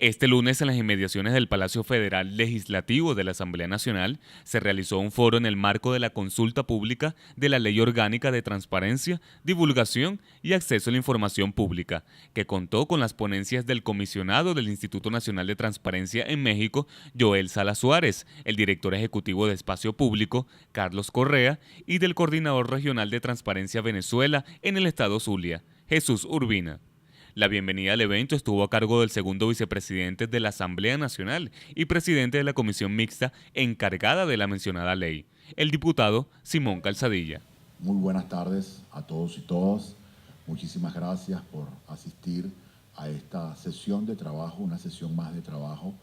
Este lunes, en las inmediaciones del Palacio Federal Legislativo de la Asamblea Nacional, se realizó un foro en el marco de la consulta pública de la Ley Orgánica de Transparencia, Divulgación y Acceso a la Información Pública, que contó con las ponencias del comisionado del Instituto Nacional de Transparencia en México, Joel Salas Suárez, el director ejecutivo de Espacio Público, Carlos Correa, y del coordinador regional de Transparencia Venezuela en el estado Zulia, Jesús Urbina. La bienvenida al evento estuvo a cargo del segundo vicepresidente de la Asamblea Nacional y presidente de la comisión mixta encargada de la mencionada ley, el diputado Simón Calzadilla. Muy buenas tardes a todos y todas. Muchísimas gracias por asistir a esta sesión de trabajo, una sesión más de trabajo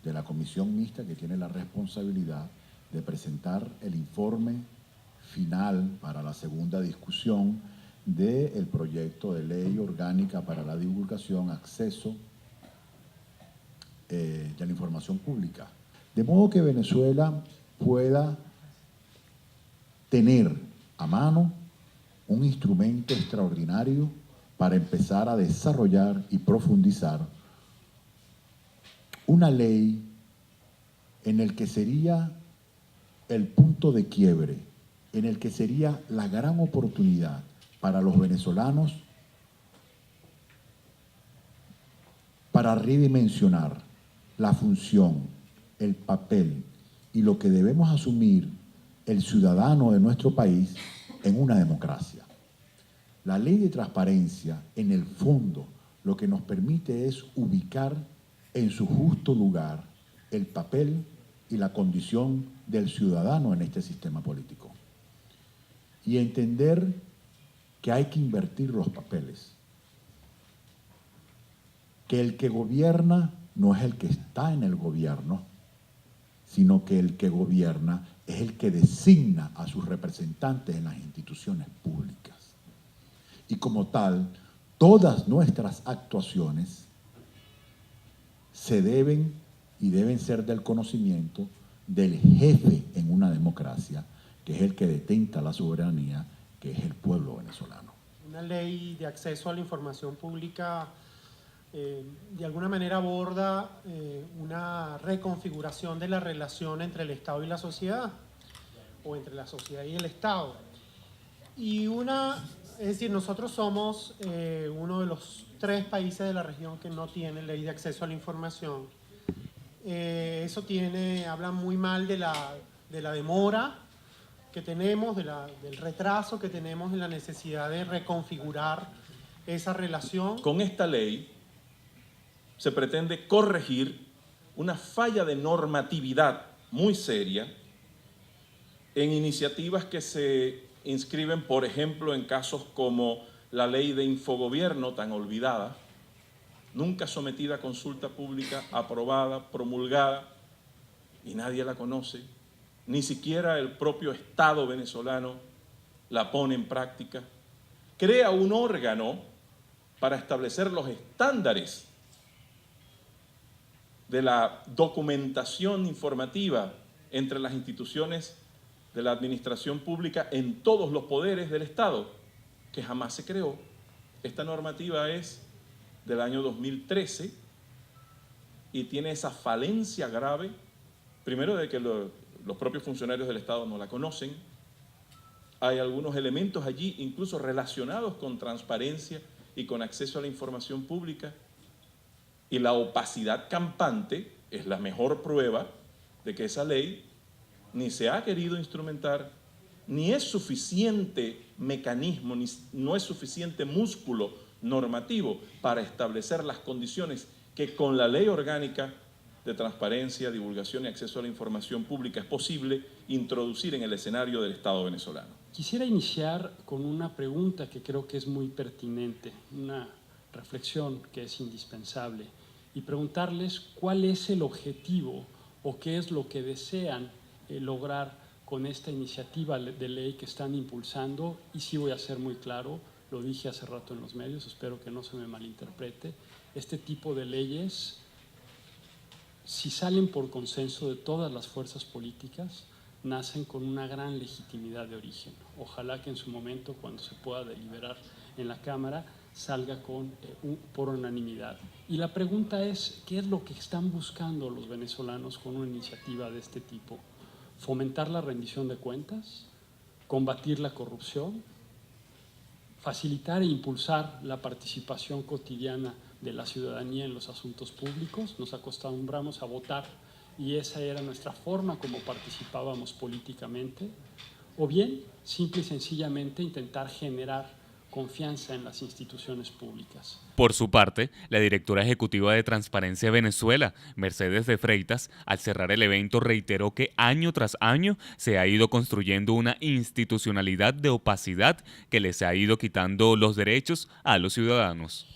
de la comisión mixta que tiene la responsabilidad de presentar el informe final para la segunda discusión del proyecto de ley orgánica para la divulgación, acceso y a la información pública. De modo que Venezuela pueda tener a mano un instrumento extraordinario para empezar a desarrollar y profundizar una ley en el que sería el punto de quiebre, en el que sería la gran oportunidad para los venezolanos para redimensionar la función, el papel y lo que debemos asumir el ciudadano de nuestro país en una democracia. La ley de transparencia, en el fondo, lo que nos permite es ubicar en su justo lugar el papel y la condición del ciudadano en este sistema político. Y entender que hay que invertir los papeles. Que el que gobierna no es el que está en el gobierno, sino que el que gobierna es el que designa a sus representantes en las instituciones públicas. Y como tal, todas nuestras actuaciones se deben y deben ser del conocimiento del jefe en una democracia, que es el que detenta la soberanía, que es el pueblo venezolano. Una ley de acceso a la información pública de alguna manera aborda una reconfiguración de la relación entre el Estado y la sociedad, o entre la sociedad y el Estado. Es decir, nosotros somos uno de los 3 países de la región que no tiene ley de acceso a la información. Eso habla muy mal de la demora que tenemos, del retraso que tenemos en la necesidad de reconfigurar esa relación. Con esta ley se pretende corregir una falla de normatividad muy seria en iniciativas que se inscriben, por ejemplo, en casos como la ley de infogobierno tan olvidada, nunca sometida a consulta pública, aprobada, promulgada, y nadie la conoce. Ni siquiera el propio Estado venezolano la pone en práctica. Crea un órgano para establecer los estándares de la documentación informativa entre las instituciones de la administración pública en todos los poderes del Estado, que jamás se creó. Esta normativa es del año 2013 y tiene esa falencia grave, primero de que los propios funcionarios del Estado no la conocen. Hay algunos elementos allí incluso relacionados con transparencia y con acceso a la información pública. Y la opacidad campante es la mejor prueba de que esa ley ni se ha querido instrumentar, ni es suficiente mecanismo, no es suficiente músculo normativo para establecer las condiciones que con la ley orgánica de transparencia, divulgación y acceso a la información pública es posible introducir en el escenario del Estado venezolano. Quisiera iniciar con una pregunta que creo que es muy pertinente, una reflexión que es indispensable, y preguntarles cuál es el objetivo o qué es lo que desean lograr con esta iniciativa de ley que están impulsando. Y sí voy a ser muy claro, lo dije hace rato en los medios, espero que no se me malinterprete, este tipo de leyes, si salen por consenso de todas las fuerzas políticas, nacen con una gran legitimidad de origen. Ojalá que en su momento, cuando se pueda deliberar en la Cámara, salga por unanimidad. Y la pregunta es, ¿qué es lo que están buscando los venezolanos con una iniciativa de este tipo? ¿Fomentar la rendición de cuentas? ¿Combatir la corrupción? ¿Facilitar e impulsar la participación cotidiana de la ciudadanía en los asuntos públicos? Nos acostumbramos a votar y esa era nuestra forma como participábamos políticamente. O bien, simple y sencillamente intentar generar confianza en las instituciones públicas. Por su parte, la directora ejecutiva de Transparencia Venezuela, Mercedes de Freitas, al cerrar el evento reiteró que año tras año se ha ido construyendo una institucionalidad de opacidad que les ha ido quitando los derechos a los ciudadanos.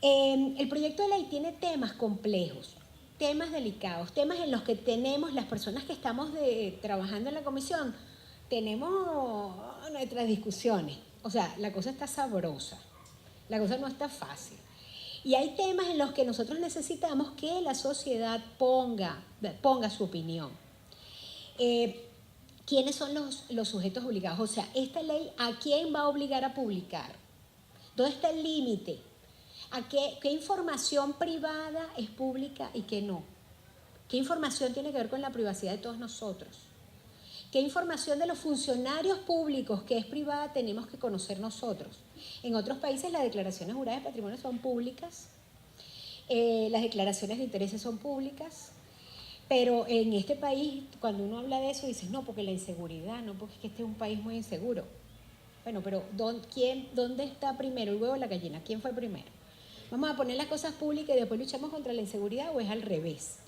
El proyecto de ley tiene temas complejos, temas delicados, temas en los que tenemos, las personas que estamos trabajando en la comisión, tenemos nuestras discusiones. O sea, la cosa está sabrosa, la cosa no está fácil. Y hay temas en los que nosotros necesitamos que la sociedad ponga su opinión. ¿Quiénes son los sujetos obligados? O sea, esta ley, ¿a quién va a obligar a publicar? ¿Dónde está el límite? ¿A qué información privada es pública y qué no? ¿Qué información tiene que ver con la privacidad de todos nosotros? ¿Qué información de los funcionarios públicos que es privada tenemos que conocer nosotros? En otros países las declaraciones juradas de patrimonio son públicas, las declaraciones de intereses son públicas, pero en este país, cuando uno habla de eso, dices, no, porque la inseguridad, no, porque es que este es un país muy inseguro. Bueno, pero ¿dónde está primero el huevo o la gallina? ¿Quién fue primero? ¿Vamos a poner las cosas públicas y después luchamos contra la inseguridad o es al revés?